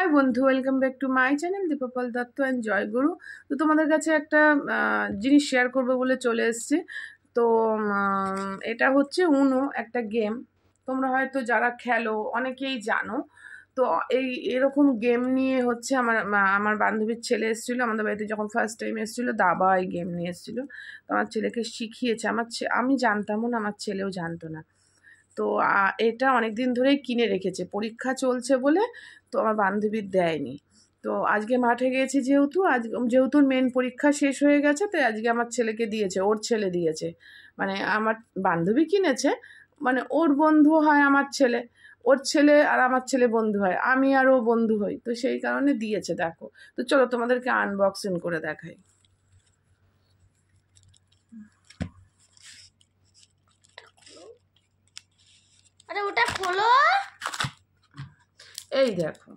High বন্ধু, welcome back to my channel Dipapal Dutta and Joyguru. তো তোমাদের কাছে একটা জিনিস শেয়ার করবো বলে চলে এসেছি। তো এটা হচ্ছে উনো, একটা গেম। তোমরা হয়তো যারা খেলো অনেকেই জানো। তো এরকম গেম নিয়ে হচ্ছে আমার বান্ধবীর ছেলে এসেছিলো আমাদের বাড়িতে, যখন ফার্স্ট টাইম এসেছিলো দাবা এই গেম নিয়ে এসেছিলো। তো আমার ছেলেকে শিখিয়েছে। আমি জানতামও না, আমার ছেলেও জানতো না। তো এটা অনেক দিন ধরেই কিনে রেখেছে, পরীক্ষা চলছে বলে তো আমার বান্ধবীর দেয়নি। তো আজকে মাঠে গিয়েছি, যেহেতু মেন পরীক্ষা শেষ হয়ে গেছে, তাই আজকে আমার ছেলেকে দিয়েছে, ওর ছেলে দিয়েছে। মানে আমার বান্ধবী কিনেছে, মানে ওর বন্ধু হয় আমার ছেলে, ওর ছেলে আর আমার ছেলে বন্ধু হয়, আমি আর ও বন্ধু হই, তো সেই কারণে দিয়েছে। দেখো, তো চলো তোমাদেরকে আনবক্সিং করে দেখাই। আরে ওটা খোলো। এই দেখো,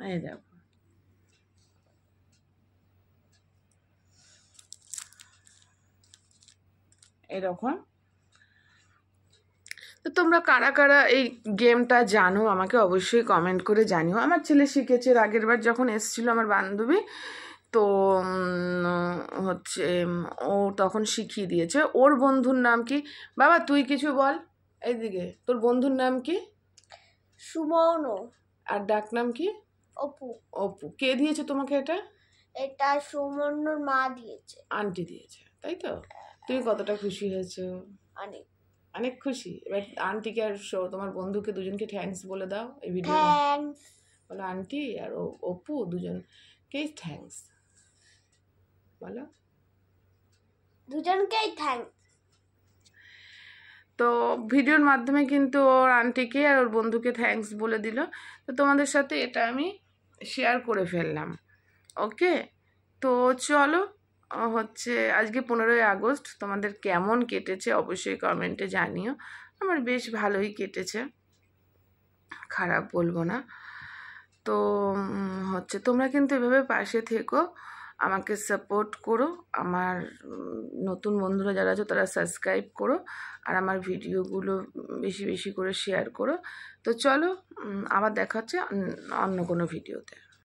এই দেখো, এরকম। তো তোমরা কারা কারা এই গেমটা জানো আমাকে অবশ্যই কমেন্ট করে জানিও। আমার ছেলে শিখেছে, আগের বার যখন এসেছিল আমার বান্ধবী, তো হচ্ছে ও তখন শিখিয়ে দিয়েছে। ওর বন্ধুর নাম কি? বাবা তুই কিছু বল, এইদিকে। তোর বন্ধুর নাম কি? সুমন। আর ডাক নাম কি? অপু। অপু। কে দিয়েছে তোমাকে এটা? এটা সুমনর মা দিয়েছে। আন্টি দিয়েছে, তাই তো? তুমি কতটা খুশি হয়েছো? অনেক অনেক খুশি। এবার আন্টিকে আর তোমার বন্ধুকে দুজনকে থ্যাঙ্কস বলে দাও এই ভিডিও। থ্যাঙ্কস বলো আন্টি আর অপু দুজনকেই থ্যাঙ্কস বলো। দুজনকেই থ্যাঙ্কস। তো ভিডিওর মাধ্যমে কিন্তু ওর আন্টিকে আর ওর বন্ধুকে থ্যাঙ্কস বলে দিল। তো তোমাদের সাথে এটা আমি শেয়ার করে ফেললাম। ওকে, তো চলো, হচ্ছে আজকে 15ই আগস্ট। তোমাদের কেমন কেটেছে অবশ্যই কমেন্টে জানিও। আমার বেশ ভালোই কেটেছে, খারাপ বলবো না। তো হচ্ছে তোমরা কিন্তু এভাবে পাশে থেকো, আমাকে সাপোর্ট করো। আমার নতুন বন্ধুরা যারা আছে তারা সাবস্ক্রাইব করো, আর আমার ভিডিওগুলো বেশি বেশি করে শেয়ার করো। তো চলো, আবার দেখা হচ্ছে অন্য কোনো ভিডিওতে।